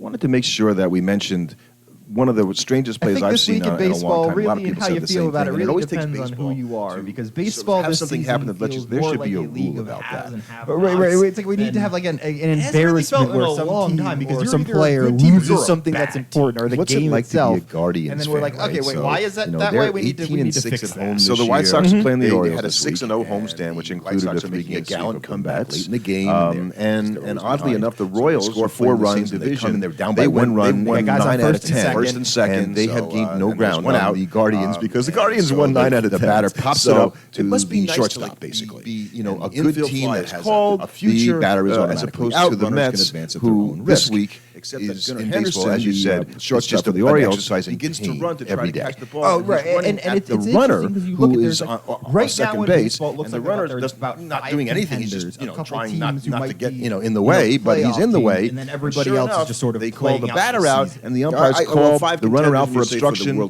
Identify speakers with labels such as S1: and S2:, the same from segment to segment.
S1: wanted to make sure that we mentioned one of the strangest plays I've seen in a long time.
S2: Really,
S1: a lot of people
S2: and how
S1: said
S2: you
S1: the
S2: feel
S1: same
S2: about
S1: thing.
S2: it really
S1: always
S2: depends
S1: takes
S2: on who you are, because baseball
S1: have
S2: this
S1: something
S2: season
S1: happen that lets you.
S2: feels
S1: There
S2: more
S1: should be a
S2: like
S1: rule
S2: of
S1: about
S2: haves
S1: that.
S2: and have
S3: Right.
S2: nots.
S3: It's like we need to have like an
S2: hasn't really felt
S3: embarrassment
S2: in
S3: where
S2: a
S3: some
S2: long
S3: team
S2: time, because
S3: or
S2: you're
S3: some
S2: either a
S3: player
S2: good team or you're
S3: loses
S2: a
S3: something
S2: bad
S3: that's important, or the
S1: What's
S3: game
S1: it like
S3: itself.
S1: to be a Guardians
S2: And then we're like,
S1: fan,
S2: okay,
S1: right?
S2: wait,
S1: So,
S2: why is that that
S1: they're
S2: way? We need to
S1: 18-6
S2: fix
S1: at
S2: that.
S1: home
S3: So
S1: this
S3: the White
S1: year.
S3: Sox
S2: are
S1: playing the Orioles.
S3: They
S1: had a 6-0 homestand, which included a 3-game gallant comeback late in the game. And oddly enough, the Royals score 4 runs in the division.
S4: They're down
S1: They
S4: by
S1: win
S4: one.
S1: 9
S3: guys on
S1: out of
S3: first and
S1: 10.
S3: first
S1: and second. And they have gained no ground
S4: one
S1: on
S4: out.
S1: the Guardians because the
S4: and
S1: Guardians
S4: so
S1: won 9 out of 10.
S4: the batter pops it up to the shortstop,
S1: basically.
S4: Be
S1: a
S4: an
S1: good
S4: infield
S1: team
S4: fly
S1: that
S4: that has
S1: called
S4: a future
S1: the batter is
S4: as
S1: automatically
S4: opposed
S1: out.
S4: to the
S1: Runners
S4: Mets,
S1: can advance at their
S4: who
S1: own
S4: this
S1: risk.
S4: week
S1: Except
S4: is
S1: that
S4: in
S1: Henderson,
S4: baseball, as you
S1: the
S4: said,
S1: shortstop for the
S4: an
S1: Orioles,
S4: exercising
S1: begins to
S4: pain
S1: run to try
S4: every
S1: to
S4: day.
S1: catch the ball.
S3: Oh, right, and
S1: at the
S3: it's
S1: runner,
S3: interesting 'cause you look
S1: who
S3: at
S1: is
S3: there's, like,
S1: on
S3: right now
S1: second
S3: in
S1: base,
S3: baseball, it looks
S1: and the
S3: like
S1: runner
S3: there's
S1: does
S3: about
S1: not
S3: 5
S1: doing anything. He's
S3: contenders,
S1: just
S3: a couple
S1: trying
S3: teams
S1: not
S3: who
S1: to
S3: might
S1: get
S3: be,
S1: in the way, but he's in the
S3: playoff
S1: way.
S3: teams, and then everybody
S1: Sure
S3: else is
S1: enough,
S3: just sort of
S1: they call
S3: playing
S1: the
S3: out
S1: batter
S3: the
S1: out,
S3: season.
S1: and the umpires call the runner out for obstruction, double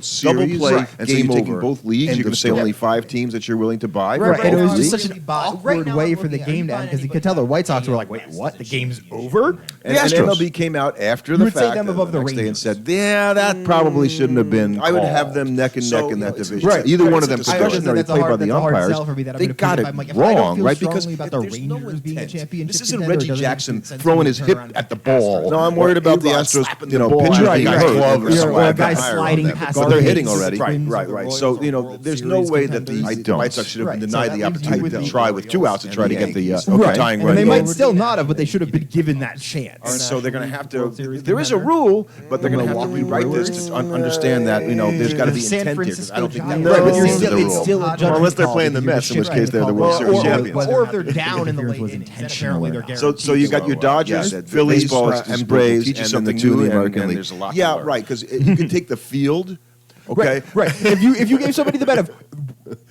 S1: play, and so you're taking both leagues. You're going to say only 5 teams that you're willing to buy.
S3: Right, and it was just
S2: leagues.
S3: such an awkward way for the game to end, because you could tell the White Sox were like, wait, what? The game's over?
S1: And MLB came out after the
S3: would say
S1: fact
S3: them above the
S1: next day and
S3: Rangers.
S1: said, yeah, that probably shouldn't have been. I would have them neck and neck in that division.
S3: Right.
S1: Either one of them,
S3: I understand
S1: discretionary
S3: that's a
S1: play by
S3: hard-
S1: the
S3: that's a hard
S1: umpires,
S3: sell for me that I'm
S1: they
S3: gonna
S1: got
S3: put
S1: it
S3: if I'm like, if I don't
S1: wrong,
S3: feel
S1: right? Because
S3: strongly about the
S1: there's no
S3: Rangers being a
S1: intent.
S3: championship
S1: This isn't
S3: contender,
S1: Reggie
S3: doesn't
S1: Jackson
S3: make sense
S1: throwing
S3: to
S1: his
S3: turn
S1: hip
S3: around
S1: at the
S3: and
S1: ball.
S3: pass
S1: I'm worried about the Astros, pitching
S3: right,
S1: being
S3: right.
S1: glove
S3: Or a guy sliding past
S1: but
S3: the
S1: they're hitting
S3: Twins,
S1: already.
S3: Twins
S1: Right.
S3: or the
S1: So
S3: Royals or
S1: there's
S3: World
S1: no
S3: Series
S1: way that
S3: contenders.
S1: the White Sox should have been
S3: Right,
S1: denied
S3: so
S1: the
S3: that leaves you
S1: opportunity
S3: with
S1: to
S3: the
S1: try with 2 outs to try to get the
S3: Right.
S1: tying
S3: And
S1: run.
S3: they might still not have, but they should have been given that
S1: And
S3: chance.
S1: so they're going to have to.
S3: World Series
S1: There is a
S3: contender.
S1: rule, but they're going to have to
S3: Milwaukee
S1: rewrite this
S3: Brewers.
S1: to understand that there's got to be
S3: San
S1: intent here. 'Cause
S3: Francisco
S1: I don't think that
S3: Giants.
S1: was
S3: Right, but you're
S1: the
S3: still,
S1: rule.
S3: it's still a judgment
S1: Well, unless they're
S3: call
S1: playing the
S3: because
S1: Mets, in
S3: you're
S1: which case they're the
S3: shifting
S1: World
S3: the
S1: Series
S3: call.
S1: champions.
S2: Or if they're down in the
S3: Interference
S2: late
S3: was
S2: innings, then
S3: intentional
S2: apparently
S3: or
S2: they're
S3: not.
S2: guaranteed.
S1: So you got your Dodgers, Phillies,
S4: baseball is
S1: and
S4: just
S1: Braves,
S4: teach you
S1: and then
S4: something
S1: the 2 in
S4: new,
S1: the
S4: and
S1: American League.
S4: there's a lot to
S1: Yeah,
S4: learn.
S1: right. Because you can take the field. Okay,
S3: Right. If you gave somebody the bet of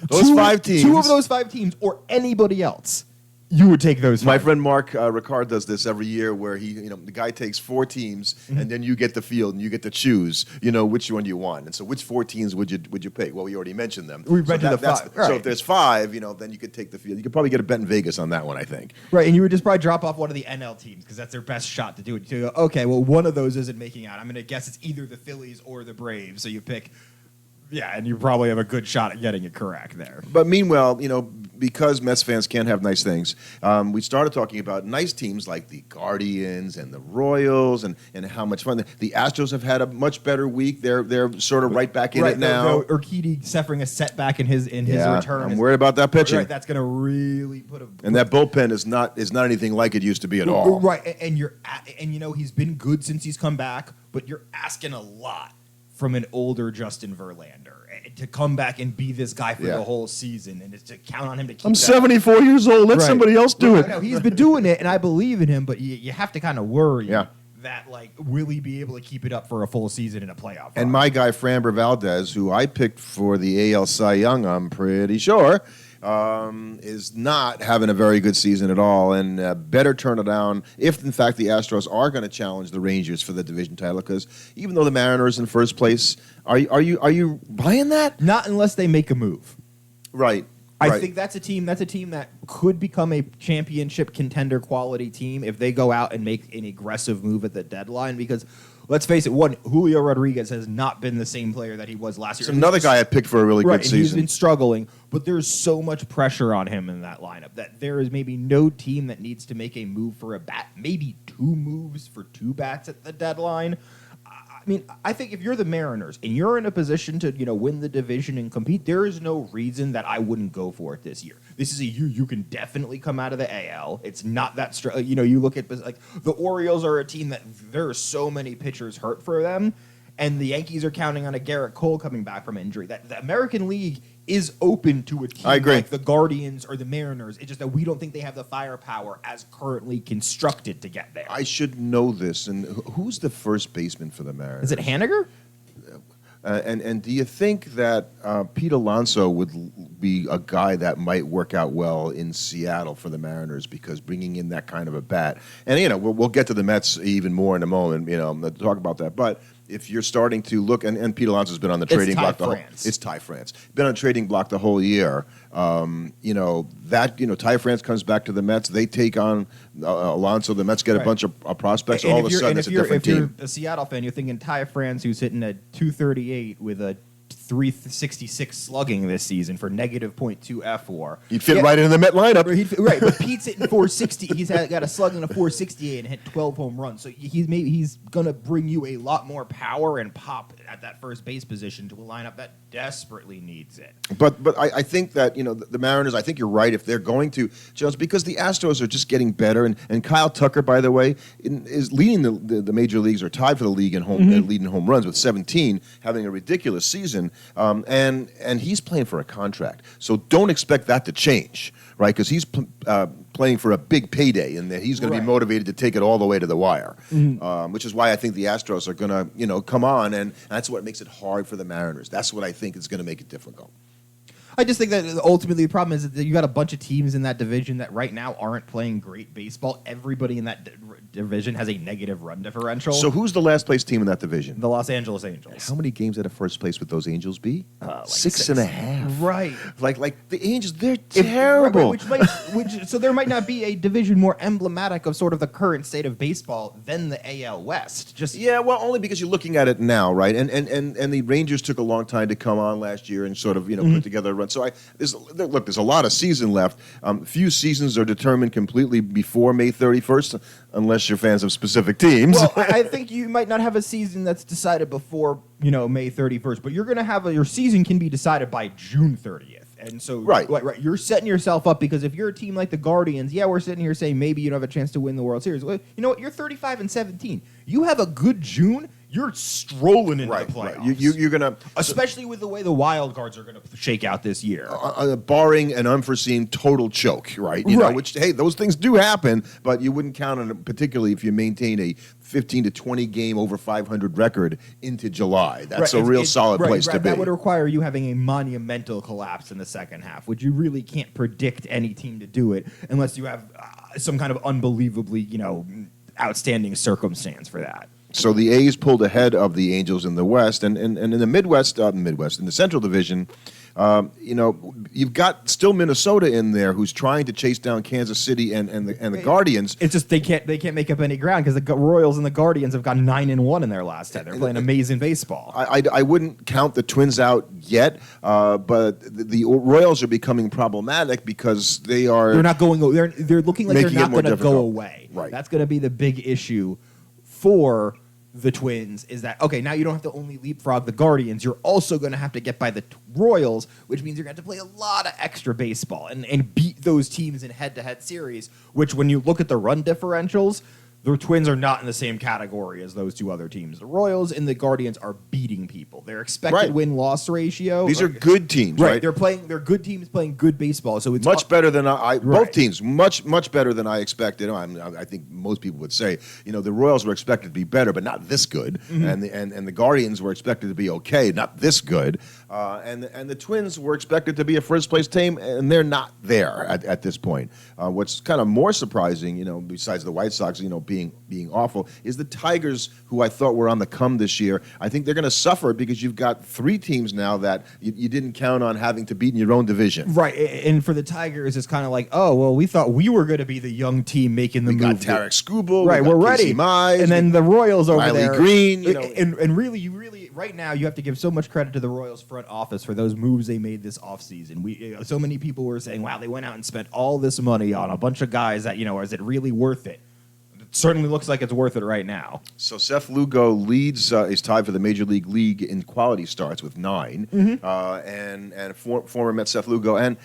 S1: Those 5 teams.
S3: 2 of those 5 teams, or anybody else, you would take those 5.
S1: My friend Mark Ricard does this every year, where the guy takes 4 teams, and then you get the field, and you get to choose, which one you want. And so, which 4 teams would you pick? Well, we already mentioned them.
S3: We mentioned the 5.
S1: So
S3: Right.
S1: if there's 5, then you could take the field. You could probably get a bet in Vegas on that one, I think.
S3: Right, and you would just probably drop off one of the NL teams because that's their best shot to do it. You go, okay, well, one of those isn't making out. I'm going to guess it's either the Phillies or the Braves. So you pick, and you probably have a good shot at getting it correct there.
S1: But meanwhile, because Mets fans can't have nice things, we started talking about nice teams like the Guardians and the Royals, and how much fun the Astros have had a much better week. They're sort of right back in it now.
S3: Urquidy suffering a setback in his return.
S1: I'm worried about that pitching.
S3: Right, that's going to really put a
S1: And that bullpen is not anything like it used to be at all.
S3: Right, and he's been good since he's come back, but you're asking a lot from an older Justin Verlander to come back and be this guy for the whole season, and to count on him to keep.
S1: I'm 74 years old. Let somebody else do it.
S3: No, he's been doing it, and I believe in him, but you have to kind of worry
S5: that, like, will he be able to keep it up for a full season in a playoff run?
S1: And my guy, Framber Valdez, who I picked for the AL Cy Young, I'm pretty sure, is not having a very good season at all, and better turn it down if, in fact, the Astros are going to challenge the Rangers for the division title. Because even though the Mariners in first place, are you buying that?
S3: Not unless they make a move.
S1: Right.
S3: I think that's a team that could become a championship contender quality team if they go out and make an aggressive move at the deadline. Because let's face it, Julio Rodriguez has not been the same player that he was last year.
S1: It's another guy I picked for a really good season.
S3: He's been struggling, but there's so much pressure on him in that lineup that there is maybe no team that needs to make a move for a bat, maybe 2 moves for 2 bats at the deadline. I mean, I think if you're the Mariners and you're in a position to, win the division and compete, there is no reason that I wouldn't go for it this year. This is a year you can definitely come out of the AL. It's not that you look at like the Orioles are a team that there are so many pitchers hurt for them, and the Yankees are counting on a Garrett Cole coming back from injury. That the American League is open to a team like the Guardians or the Mariners. It's just that we don't think they have the firepower as currently constructed to get there.
S1: I should know this. And who's the first baseman for the Mariners?
S3: Is it Haniger?
S1: And do you think that Pete Alonso would be a guy that might work out well in Seattle for the Mariners, because bringing in that kind of a bat? And we'll get to the Mets even more in a moment. To talk about that, but if you're starting to look, and Pete Alonso's been on the trading
S3: Ty
S1: block.
S3: France.
S1: It's Ty France. Been on trading block the whole year. Ty France comes back to the Mets. They take on Alonso. The Mets get a bunch of prospects.
S3: And
S1: all of a sudden, it's a different
S3: if
S1: team.
S3: you're a Seattle fan, you're thinking Ty France, who's hitting a 238 with a 366 slugging this season for negative .2 F4.
S1: He'd fit right into the Met lineup.
S3: Right, but Pete's hitting 460. He's got a slugging of 468 and hit 12 home runs. So he's going to bring you a lot more power and pop at that first base position to a lineup that desperately needs it.
S1: But I think that the Mariners. I think you're right. If they're going to Jones, because the Astros are just getting better, and Kyle Tucker, by the way, is leading the major leagues, or tied for the league in leading home runs with 17, having a ridiculous season. And he's playing for a contract, so don't expect that to change, right? Because he's playing for a big payday, and that he's going to be motivated to take it all the way to the wire. Which is why I think the Astros are going to come on, and that's what makes it hard for the Mariners. That's what I think is going to make it difficult.
S3: I just think that ultimately the problem is that you got a bunch of teams in that division that right now aren't playing great baseball. Everybody in that division has a negative run differential.
S1: So who's the last place team in that division?
S3: The Los Angeles Angels.
S1: How many games at a first place would those Angels be?
S3: Like
S1: 6.5.
S3: Right.
S1: Like the Angels, they're terrible.
S3: So there might not be a division more emblematic of sort of the current state of baseball than the AL West.
S1: Only because you're looking at it now, right? And the Rangers took a long time to come on last year and sort of put together a run. So there's a lot of season left. Few seasons are determined completely before May 31st, unless you're fans of specific teams.
S3: Well, I think you might not have a season that's decided before May 31st, but you're going to have your season can be decided by June 30th. And so, right, you're setting yourself up, because if you're a team like the Guardians, we're sitting here saying maybe you don't have a chance to win the World Series. Well, you know what? You're 35-17. You have a good June, you're strolling into the playoffs.
S1: Right. You're gonna,
S3: especially with the way the wild cards are going to shake out this year,
S1: barring an unforeseen total choke, right? Which those things do happen, but you wouldn't count on it, particularly if you maintain a 15 to 20 game over 500 record into July. That's a real solid place to be.
S3: That would require you having a monumental collapse in the second half, which you really can't predict any team to do it unless you have some kind of unbelievably, outstanding circumstance for that.
S1: So the A's pulled ahead of the Angels in the West, and in the Midwest, in the Central Division, you've got still Minnesota in there, who's trying to chase down Kansas City and the Guardians.
S3: It's just they can't make up any ground, because the Royals and the Guardians have gone 9-1 in their last 10. They're playing amazing baseball.
S1: I wouldn't count the Twins out yet, but the Royals are becoming problematic because they're
S3: not going. They're looking like they're not going to go away.
S1: Right.
S3: That's going to be the big issue for the Twins, is that, okay, now you don't have to only leapfrog the Guardians, you're also going to have to get by the Royals, which means you're going to have to play a lot of extra baseball and beat those teams in head-to-head series, which when you look at the run differentials, the Twins are not in the same category as those two other teams. The Royals and the Guardians are beating people. Their expected win-loss ratio.
S1: These are good teams, right?
S3: They're good teams playing good baseball. So it's
S1: much better than both teams, much better than I expected. I think most people would say, the Royals were expected to be better, but not this good, and the Guardians were expected to be okay, not this good, and the Twins were expected to be a first place team, and they're not there at this point. What's kind of more surprising, besides the White Sox, being awful, is the Tigers, who I thought were on the come this year. I think they're going to suffer because you've got three teams now that you didn't count on having to beat in your own division.
S3: Right, and for the Tigers, it's kind of like, oh, well, we thought we were going to be the young team making the move.
S1: We got Tarek Skubal,
S3: right, we're ready.
S1: Mize,
S3: and then the Royals over
S1: Riley
S3: there.
S1: Green,
S3: and really, right now, you have to give so much credit to the Royals front office for those moves they made this offseason. So many people were saying, wow, they went out and spent all this money on a bunch of guys that, is it really worth it? Certainly looks like it's worth it right now.
S1: So Seth Lugo is tied for the Major League League in quality starts with 9, and former Met Seth Lugo, and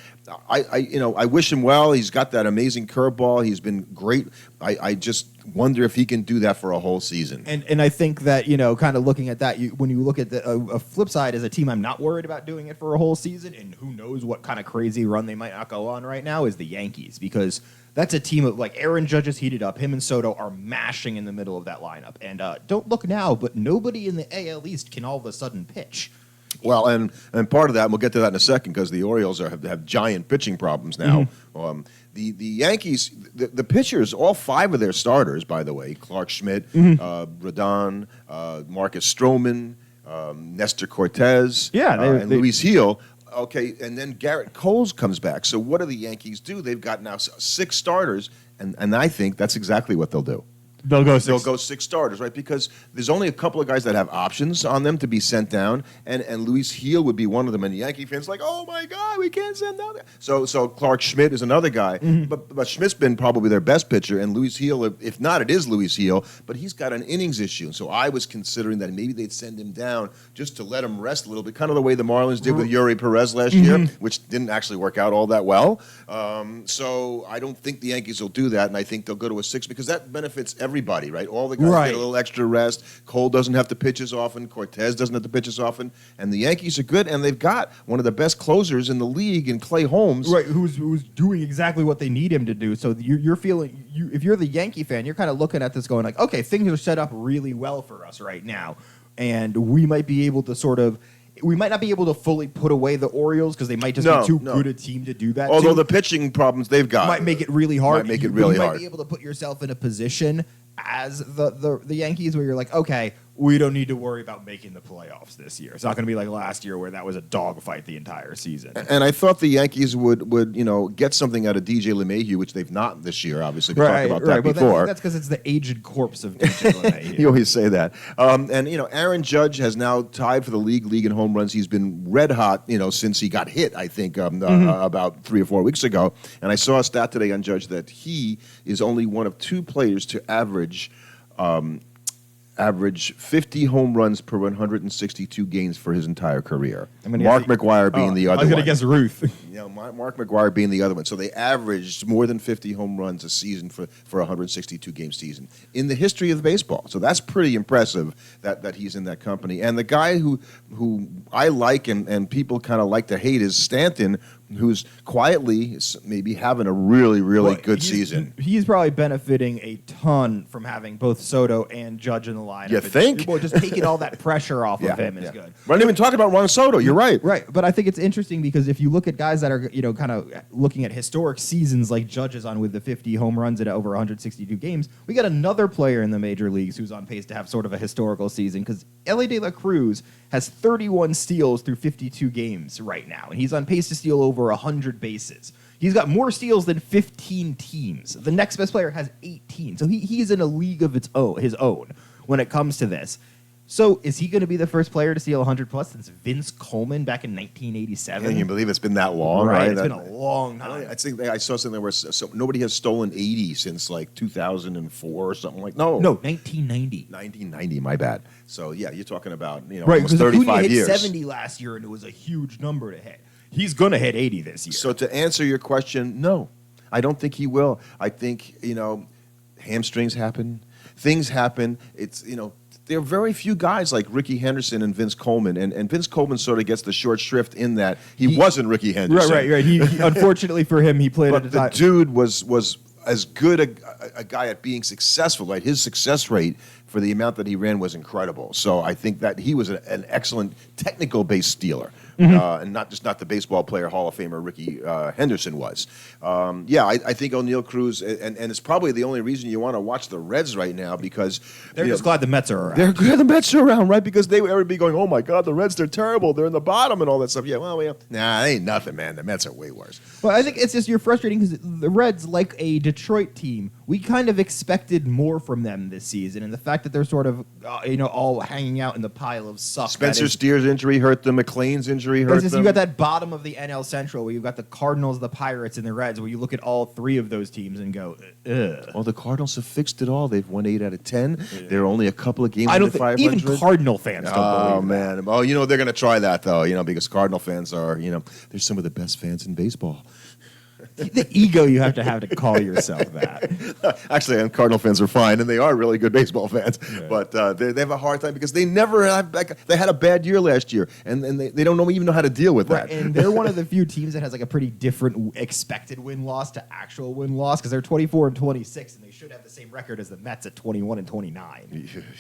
S1: I wish him well. He's got that amazing curveball. He's been great. I just wonder if he can do that for a whole season.
S3: And I think that kind of looking at that, when you look at a flip side as a team, I'm not worried about doing it for a whole season, and who knows what kind of crazy run they might not go on right now, is the Yankees, because that's a team of, like, Aaron Judge is heated up. Him and Soto are mashing in the middle of that lineup. And don't look now, but nobody in the AL East can all of a sudden pitch.
S1: Well, and part of that, and we'll get to that in a second, because the Orioles have giant pitching problems now. The Yankees, the pitchers, all 5 of their starters, by the way, Clark Schmidt, Rodon, Marcus Stroman, Nestor Cortez, and Luis Gil. Okay, and then Garrett Coles comes back. So what do the Yankees do? They've got now 6 starters, and I think that's exactly what they'll do.
S3: They'll go 6.
S1: They'll go 6 starters, right? Because there's only a couple of guys that have options on them to be sent down, and Luis Gil would be one of them. And the Yankee fans are like, oh my God, we can't send down there. So Clark Schmidt is another guy, but Schmidt's been probably their best pitcher, and Luis Gil, if not, it is Luis Gil, but he's got an innings issue. And so I was considering that maybe they'd send him down just to let him rest a little bit, kind of the way the Marlins did with Yuri Perez last year, which didn't actually work out all that well. So I don't think the Yankees will do that, and I think they'll go to a 6 because that benefits everybody, right? All the guys get a little extra rest. Cole doesn't have to pitch as often. Cortez doesn't have to pitch as often. And the Yankees are good, and they've got one of the best closers in the league in Clay Holmes.
S3: Right, who's doing exactly what they need him to do. So you're feeling, if you're the Yankee fan, you're kind of looking at this going like, okay, things are set up really well for us right now. And we might be able to we might not be able to fully put away the Orioles because they might just be too good a team to do that.
S1: Although the pitching problems they've got
S3: might make it really hard.
S1: You
S3: might be able to put yourself in a position as the Yankees where you're like, okay, we don't need to worry about making the playoffs this year. It's not going to be like last year where that was a dogfight the entire season.
S1: And I thought the Yankees would get something out of DJ LeMahieu, which they've not this year. Obviously, we talked about that before.
S3: That's because it's the aged corpse of DJ LeMahieu.
S1: You always say that. And Aaron Judge has now tied for the league in home runs. He's been red hot, since he got hit. I think about 3 or 4 weeks ago. And I saw a stat today on Judge that he is only one of 2 players to average 50 home runs per 162 games for his entire career. Mark McGwire being the other one.
S3: I was going to guess Ruth.
S1: Mark McGwire being the other one. So they averaged more than 50 home runs a season for a 162-game season in the history of baseball. So that's pretty impressive that he's in that company. And the guy who I like and people kind of like to hate is Stanton, who's quietly maybe having a really, really good season.
S3: He's probably benefiting a ton from having both Soto and Judge in the lineup.
S1: You think?
S3: Well, just taking all that pressure off of him is good.
S1: We're not even talking about Juan Soto. You're right.
S3: Right, but I think it's interesting because if you look at guys that are, kind of looking at historic seasons like Judge is on with the 50 home runs at over 162 games, we got another player in the major leagues who's on pace to have sort of a historical season because Elly De La Cruz has 31 steals through 52 games right now, and he's on pace to steal over 100 bases. He's got more steals than 15 teams. The next best player has 18. So he's in a league of his own when it comes to this. So is he going to be the first player to steal 100-plus since Vince Coleman back in 1987?
S1: Can you believe it's been that long? Right,
S3: it's been a long time.
S1: I think I saw something where nobody has stolen 80 since like 2004 or something like. No,
S3: 1990.
S1: 1990. My bad. So yeah, you're talking about
S3: right,
S1: almost 35
S3: hit
S1: years.
S3: 70 last year, and it was a huge number to hit. He's going to hit 80 this year.
S1: So to answer your question, no, I don't think he will. I think hamstrings happen, things happen. It's there are very few guys like Ricky Henderson and Vince Coleman, and Vince Coleman sort of gets the short shrift in that he wasn't Ricky Henderson.
S3: Right. He unfortunately for him, he played
S1: but
S3: at a time.
S1: The dude was as good a guy at being successful. Right, his success rate for the amount that he ran was incredible. So I think that he was an excellent technical base stealer. And not the baseball player Hall of Famer Ricky Henderson was. I think O'Neal Cruz, and it's probably the only reason you want to watch the Reds right now because
S3: they're just glad the Mets are around.
S1: They're glad the Mets are around, right? Because they would be going, oh my God, the Reds, they're terrible. They're in the bottom and all that stuff. Yeah, nah, ain't nothing, man. The Mets are way worse.
S3: Well, I think it's just you're frustrating because the Reds, like a Detroit team, we kind of expected more from them this season, and the fact that they're sort of all hanging out in the pile of suck.
S1: Spencer Steer's injury hurt them. McLean's injury hurt them.
S3: You got that bottom of the NL Central where you've got the Cardinals, the Pirates, and the Reds, where you look at all 3 of those teams and go, ugh.
S1: Well, the Cardinals have fixed it all. They've won 8 out of 10. They're only a couple of games under 500.
S3: Even Cardinal fans don't believe
S1: man.
S3: that.
S1: Oh, they're going to try that, though, because Cardinal fans are, they're some of the best fans in baseball.
S3: The ego you have to call yourself that.
S1: Actually, and Cardinal fans are fine, and they are really good baseball fans. Yeah. But they have a hard time because they never have. They had a bad year last year, and they don't even know how to deal with that.
S3: And they're one of the few teams that has like a pretty different expected win-loss to actual win-loss because they're 24-26, and they should have the same record as the Mets at 21-29.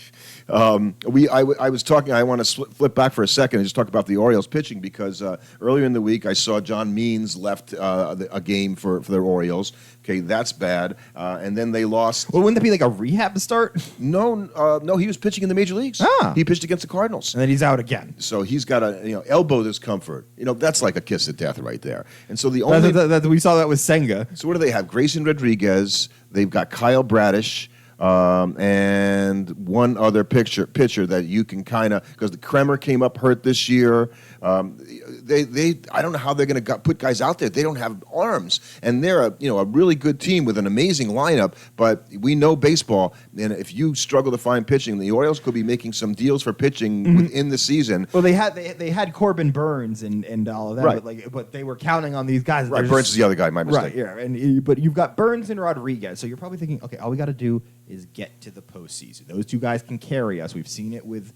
S1: I was talking. I want to flip back for a second and just talk about the Orioles pitching because earlier in the week I saw John Means left a game for their Orioles. Okay, that's bad. And then they lost.
S3: Well, wouldn't that be like a rehab start?
S1: No, he was pitching in the major leagues. He pitched against the Cardinals,
S3: and then he's out again.
S1: So he's got a elbow discomfort. That's like a kiss of death right there. And so the only
S3: we saw that with Senga.
S1: So what do they have? Grayson Rodriguez. They've got Kyle Bradish. And one other pitcher that you can kind of, because the Kremer came up hurt this year. I don't know how they're going to put guys out there. They don't have arms, and they're a really good team with an amazing lineup. But we know baseball, and if you struggle to find pitching, the Orioles could be making some deals for pitching within the season.
S3: Well, they had Corbin Burns and all of that,
S1: right.
S3: but they were counting on these guys.
S1: Right, Burns is the other guy. My mistake.
S3: Right, yeah, but you've got Burns and Rodriguez, so you're probably thinking, okay, all we got to do is get to the postseason. Those two guys can carry us. We've seen it with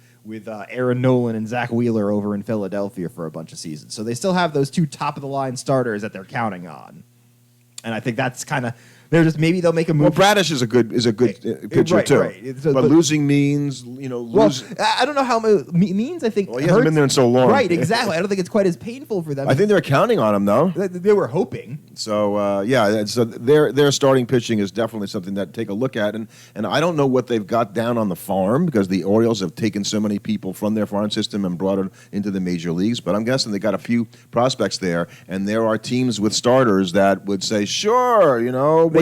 S3: Aaron Nolan and Zach Wheeler over in Philadelphia for a bunch of seasons. So they still have those two top-of-the-line starters that they're counting on. And I think that's kind of... maybe they'll make a move.
S1: Well, Bradish is a good pitcher too. Right. So, but losing means
S3: I don't know how Means. I think
S1: he hasn't been there in so long.
S3: Right, exactly. I don't think it's quite as painful for them.
S1: I think they're counting on him though.
S3: They were hoping.
S1: So so their starting pitching is definitely something that take a look at, and I don't know what they've got down on the farm because the Orioles have taken so many people from their farm system and brought it into the major leagues. But I'm guessing they got a few prospects there, and there are teams with starters that would say, sure,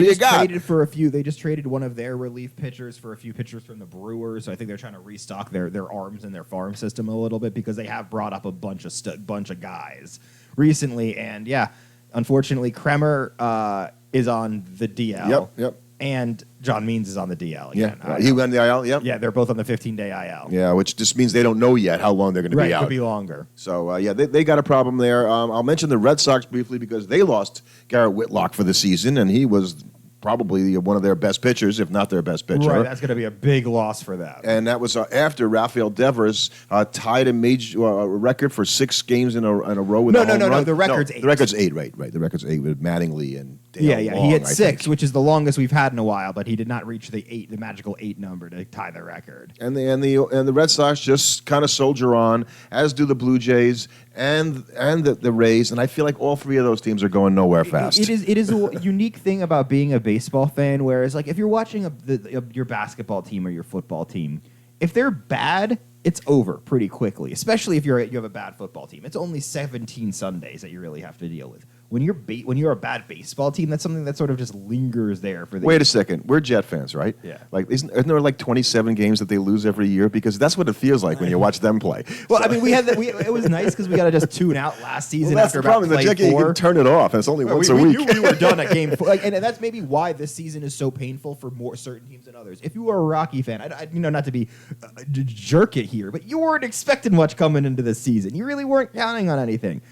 S1: what do you got?
S3: They just traded one of their relief pitchers for a few pitchers from the Brewers. So I think they're trying to restock their arms and their farm system a little bit because they have brought up a bunch of guys recently. And unfortunately, Kremer is on the DL.
S1: Yep.
S3: And John Means is on the DL again.
S1: Yeah, he went the IL. Yep.
S3: Yeah, they're both on the 15-day IL.
S1: Yeah, which just means they don't know yet how long they're going to be out.
S3: It could be longer.
S1: So they got a problem there. I'll mention the Red Sox briefly because they lost Garrett Whitlock for the season, and he was probably one of their best pitchers, if not their best pitcher.
S3: Right, that's going to be a big loss for them.
S1: And that was after Rafael Devers tied a major record for 6 games in a row with a home run.
S3: The record's 8.
S1: The record's 8, right. The record's 8 with Mattingly and Dale
S3: Yeah,
S1: Long,
S3: he hit 6, which is the longest we've had in a while, but he did not reach the magical 8 number to tie the record.
S1: And the Red Sox just kind of soldier on, as do the Blue Jays and the Rays, and I feel like all 3 of those teams are going nowhere fast.
S3: It is a unique thing about being a baseball fan, whereas like if you're watching your basketball team or your football team, if they're bad, it's over pretty quickly. Especially if you have a bad football team, it's only 17 Sundays that you really have to deal with. When you're a bad baseball team, that's something that sort of just lingers there for the.
S1: Wait a second, we're Jet fans, right?
S3: Yeah.
S1: Like, isn't there like 27 games that they lose every year? Because that's what it feels like when you watch them play.
S3: Well, so. I mean, it was nice because we got to just tune out last season.
S1: Well, that's
S3: after
S1: the problem.
S3: about play 4.
S1: You can turn it off, and it's only once a week.
S3: We knew we were done at game 4, and that's maybe why this season is so painful for more certain teams than others. If you were a Rocky fan, I not to be jerk it here, but you weren't expecting much coming into this season. You really weren't counting on anything.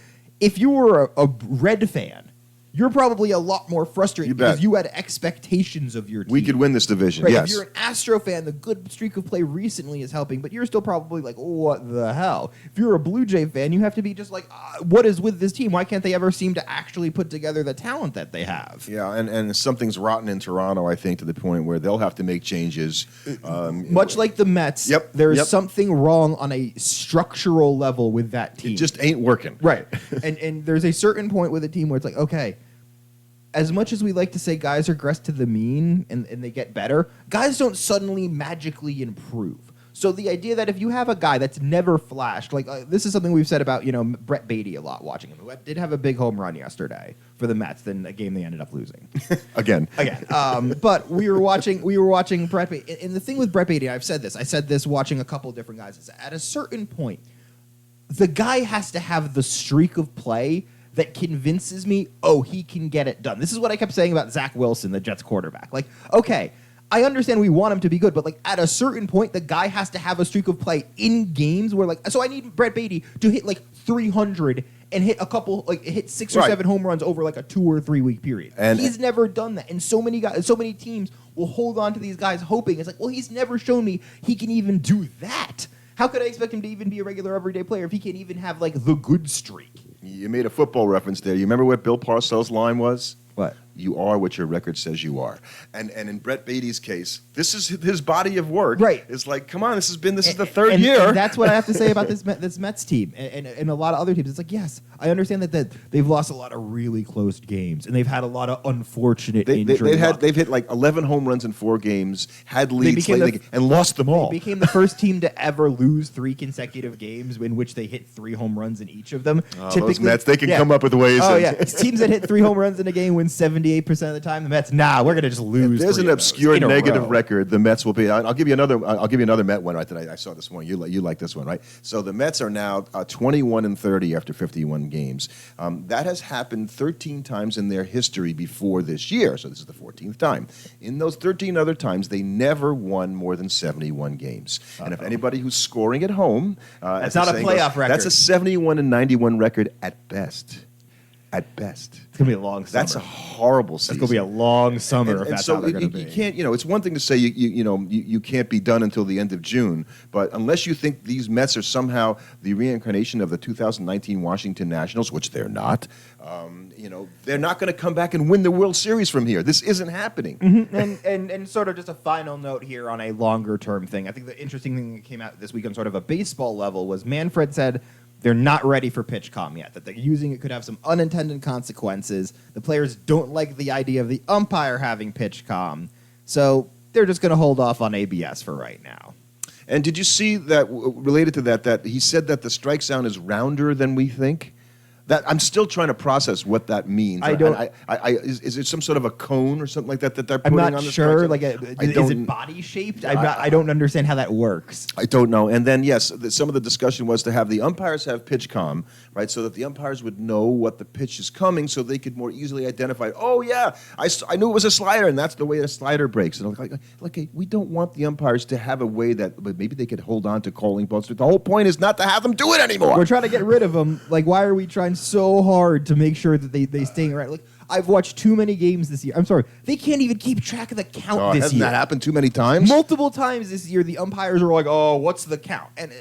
S3: If you were a Red fan, you're probably a lot more frustrated because you had expectations of your team.
S1: We could win this division,
S3: right?
S1: yes.
S3: If you're an Astro fan, the good streak of play recently is helping, but you're still probably like, what the hell? If you're a Blue Jay fan, you have to be just like, what is with this team? Why can't they ever seem to actually put together the talent that they have?
S1: Yeah, and something's rotten in Toronto, I think, to the point where they'll have to make changes.
S3: Much like the Mets, there's something wrong on a structural level with that team.
S1: It just ain't working.
S3: Right. and there's a certain point with a team where it's like, okay, as much as we like to say guys regress to the mean and they get better, guys don't suddenly magically improve. So the idea that if you have a guy that's never flashed, like this is something we've said about Brett Beatty a lot watching him, who did have a big home run yesterday for the Mets, then a game they ended up losing
S1: again.
S3: But we were watching Brett Beatty, and the thing with Brett Beatty, I said this watching a couple of different guys, is at a certain point, the guy has to have the streak of play that convinces me, he can get it done. This is what I kept saying about Zach Wilson, the Jets quarterback. Like, okay, I understand we want him to be good, but like at a certain point, the guy has to have a streak of play in games where so I need Brett Beatty to hit like 300 and hit a couple, like hit 6 or
S1: Right.
S3: 7 home runs over like a 2 or 3 week period.
S1: And-
S3: he's never done that. And so many guys, so many teams will hold on to these guys hoping it's like, well, he's never shown me he can even do that. How could I expect him to even be a regular everyday player if he can't even have like the good streak?
S1: You made a football reference there. You remember what Bill Parcells' line was?
S3: What?
S1: You are what your record says you are. And in Brett Beatty's case, this is his body of work.
S3: Right.
S1: It's like, come on, this is the third
S3: and,
S1: year.
S3: And that's what I have to say about this Mets team and a lot of other teams. It's like, yes, I understand that they've lost a lot of really close games and they've had a lot of unfortunate injury.
S1: They've hit like 11 home runs in 4 games, had leads
S3: became
S1: late, and lost them all.
S3: They became the first team to ever lose 3 consecutive games in which they hit 3 home runs in each of them.
S1: Those Mets, they can come up with ways.
S3: Oh, yeah. Teams that hit 3 home runs in a game win 78% of the time. The Mets, we're going to just lose.
S1: If there's
S3: 3
S1: an
S3: of those
S1: obscure
S3: in a
S1: negative
S3: row.
S1: record, the Mets will be. I'll give you another Met one right that I saw this morning. You like this one, right? So the Mets are now 21-30 after 51 games. That has happened 13 times in their history before this year. So this is the 14th time. In those 13 other times, they never won more than 71 games. And if anybody who's scoring at home,
S3: That's
S1: as the
S3: not a
S1: saying
S3: playoff record.
S1: That's a 71-91 record at best. At best.
S3: It's going to be a long summer.
S1: That's a horrible season.
S3: It's going to be a long summer if
S1: And
S3: that's
S1: so
S3: how they're going to
S1: you
S3: be.
S1: can't, it's one thing to say you can't be done until the end of June, but unless you think these Mets are somehow the reincarnation of the 2019 Washington Nationals, which they're not, they're not going to come back and win the World Series from here. This isn't happening.
S3: And sort of just a final note here on a longer term thing. I think the interesting thing that came out this week on sort of a baseball level was Manfred said they're not ready for PitchCom yet, that they're using it could have some unintended consequences. The players don't like the idea of the umpire having PitchCom, so they're just going to hold off on ABS for right now.
S1: And did you see that related to that he said that the strike zone is rounder than we think? That I'm still trying to process what that means.
S3: I don't.
S1: Is it some sort of a cone or something like that they're
S3: I'm
S1: putting on
S3: not
S1: the
S3: sure.
S1: strike zone?
S3: Is it body shaped? I don't understand how that works.
S1: I don't know. And then, yes, some of the discussion was to have the umpires have PitchCom, right, so that the umpires would know what the pitch is coming so they could more easily identify, oh, yeah, I knew it was a slider, and that's the way a slider breaks. And I'm like, we don't want the umpires to have a way that maybe they could hold on to calling balls. The whole point is not to have them do it anymore.
S3: We're trying to get rid of them. Like, why are we trying so hard to make sure that they stay right? Like, I've watched too many games this year. I'm sorry. They can't even keep track of the count this
S1: hasn't
S3: year.
S1: that happened too many times?
S3: Multiple times this year, the umpires are like, oh, what's the count? And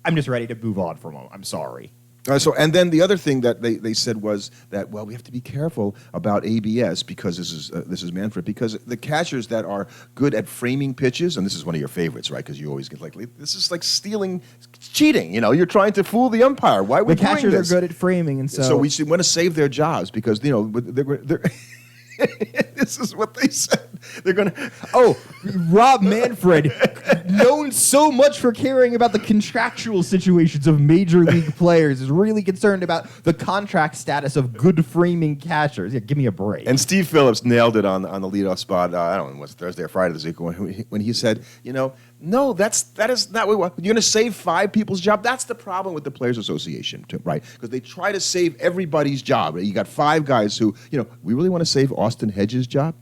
S3: I'm just ready to move on from them. I'm sorry.
S1: And then the other thing that they said was that, well, we have to be careful about ABS because this is Manfred, because the catchers that are good at framing pitches, and this is one of your favorites, right? Because you always get like, this is like stealing, cheating. You're trying to fool the umpire. Why are we
S3: The
S1: doing
S3: catchers
S1: this?
S3: are good at framing, and
S1: So we should want to save their jobs because they're this is what they said. They're going to.
S3: Oh, Rob Manfred, known so much for caring about the contractual situations of major league players, is really concerned about the contract status of good framing catchers. Yeah, give me a break.
S1: And Steve Phillips nailed it on the leadoff spot. I don't know, was it Thursday or Friday this week when he said, no, that is not what we want. You're going to save 5 people's job. That's the problem with the Players Association, right? Because they try to save everybody's job. You got 5 guys who, we really want to save Austin Hedges' job.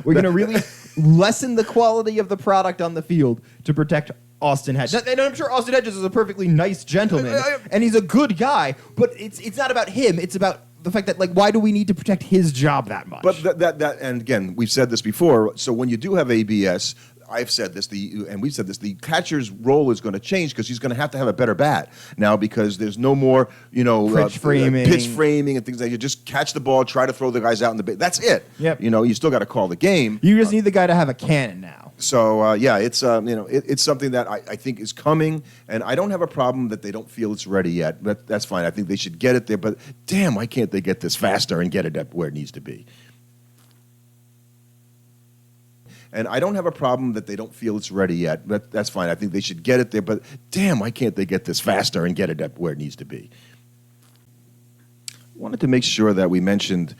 S3: We're going to really lessen the quality of the product on the field to protect Austin Hedges. And I'm sure Austin Hedges is a perfectly nice gentleman, and he's a good guy, but it's not about him. It's about the fact that, why do we need to protect his job that much?
S1: But that and again, we've said this before. So when you do have ABS, I've said this, and we've said this, the catcher's role is going to change because he's going to have a better bat now because there's no more,
S3: pitch framing
S1: and things like that. You just catch the ball, try to throw the guys out in the base. That's it.
S3: Yep.
S1: You still got to call the game.
S3: You just need the guy to have a cannon now.
S1: So it's it's something that I think is coming, and I don't have a problem that they don't feel it's ready yet. But that's fine. I think they should get it there. But damn, why can't they get this faster and get it up where it needs to be? And I don't have a problem that they don't feel it's ready yet, but that's fine. I think they should get it there. But damn, why can't they get this faster and get it up where it needs to be? I wanted to make sure that we mentioned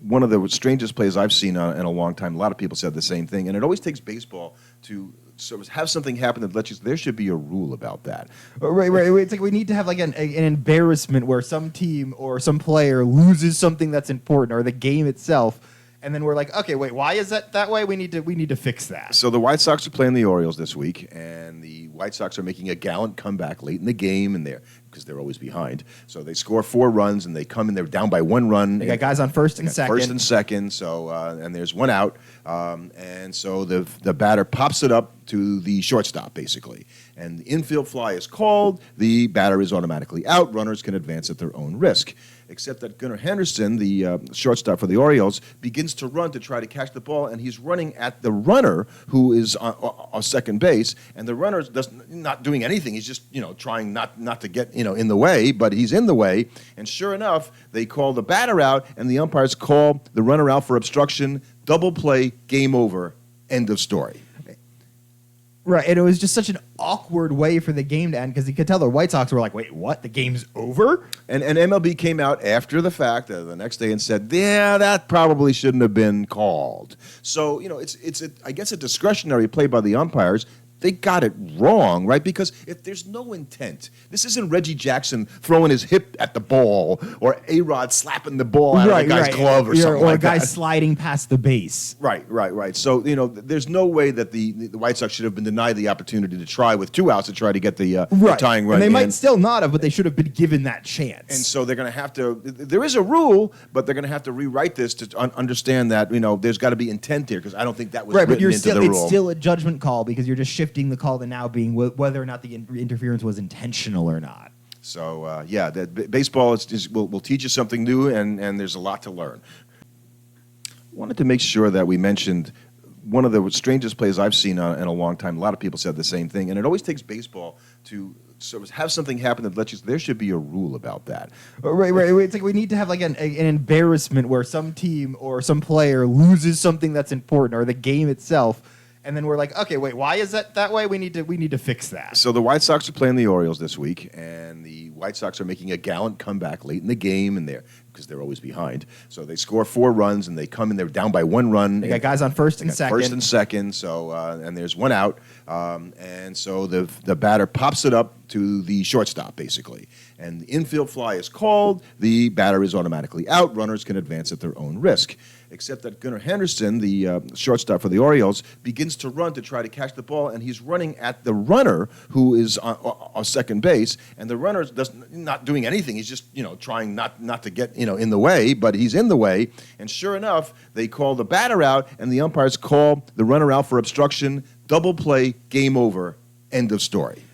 S1: one of the strangest plays I've seen in a long time. A lot of people said the same thing, and it always takes baseball to sort of have something happen that lets you. There should be a rule about that.
S3: Right. It's like we need to have an embarrassment where some team or some player loses something that's important, or the game itself. and then we're like, okay, wait, why is that way? We need to fix that.
S1: So the White Sox are playing the Orioles this week, and the White Sox are making a gallant comeback late in the game, and because they're always behind. So they score 4 runs, and they come in. They're down by 1 run.
S3: They got guys on first and second.
S1: First and second. So and there's 1 out, and so the batter pops it up to the shortstop basically, and the infield fly is called. The batter is automatically out. Runners can advance at their own risk. Except that Gunnar Henderson, the shortstop for the Orioles, begins to run to try to catch the ball, and he's running at the runner who is on second base, and the runner not doing anything. He's just trying not to get in the way, but he's in the way. And sure enough, they call the batter out, and the umpires call the runner out for obstruction. Double play, game over, end of story.
S3: Right, and it was just such an awkward way for the game to end because you could tell the White Sox were like, wait, what? The game's over?
S1: And MLB came out after the fact the next day and said, yeah, that probably shouldn't have been called. So, it's I guess a discretionary play by the umpires. They got it wrong, right? Because if there's no intent, this isn't Reggie Jackson throwing his hip at the ball or A-Rod slapping the ball out of a guy's glove or something like that.
S3: Or a guy sliding past the base.
S1: Right. So, there's no way that the White Sox should have been denied the opportunity to try with 2 outs to try to get the tying run
S3: and they
S1: in.
S3: might still not have, but they should have been given that chance.
S1: And so they're going to have to, there is a rule, but they're going to have to rewrite this to understand that, there's got to be intent here because I don't think that was written into the rule.
S3: It's still a judgment call because you're just shifting the call to now being whether or not the interference was intentional or not.
S1: So, baseball will teach you something new, and there's a lot to learn. Wanted to make sure that we mentioned one of the strangest plays I've seen in a long time. A lot of people said the same thing, and it always takes baseball to sort of have something happen that lets you. There should be a rule about that.
S3: Right. It's like we need to have like an embarrassment where some team or some player loses something that's important, or the game itself. And then we're like, okay, wait, why is that way? We need to fix that.
S1: So the White Sox are playing the Orioles this week, and the White Sox are making a gallant comeback late in the game, and because they're always behind. So they score 4 runs, and they come in. They're down by 1 run.
S3: They got guys on first and second.
S1: First and second. So and there's 1 out, and so the batter pops it up to the shortstop basically, and the infield fly is called. The batter is automatically out. Runners can advance at their own risk. Except that Gunnar Henderson, the shortstop for the Orioles, begins to run to try to catch the ball, and he's running at the runner who is on second base, and the runner not doing anything. He's just trying not to get in the way, but he's in the way. And sure enough, they call the batter out, and the umpires call the runner out for obstruction. Double play, game over, end of story.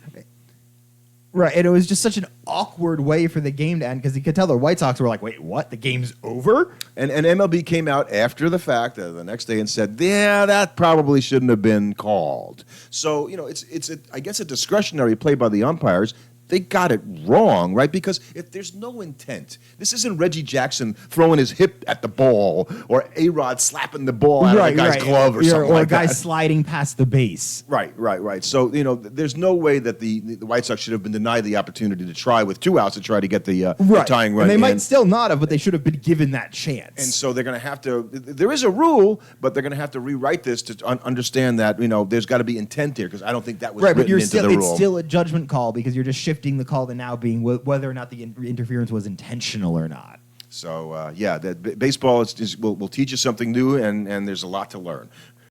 S3: Right, and it was just such an awkward way for the game to end because you could tell the White Sox were like, wait, what? The game's over?
S1: And MLB came out after the fact the next day and said, yeah, that probably shouldn't have been called. So, it's I guess a discretionary play by the umpires. They got it wrong, right? Because if there's no intent, this isn't Reggie Jackson throwing his hip at the ball or A-Rod slapping the ball out of a guy's glove or something like that.
S3: Or a guy sliding past the base.
S1: Right. So, there's no way that the White Sox should have been denied the opportunity to try with 2 outs to try to get the tying run in.
S3: And they might still not have, but they should have been given that chance.
S1: And so they're going to have to, there is a rule, but they're going to have to rewrite this to understand that, there's got to be intent here because I don't think that was written into the rule.
S3: It's still a judgment call because you're just shifting the call to now being whether or not the interference was intentional or not.
S1: So, baseball will teach you something new, and there's a lot to learn.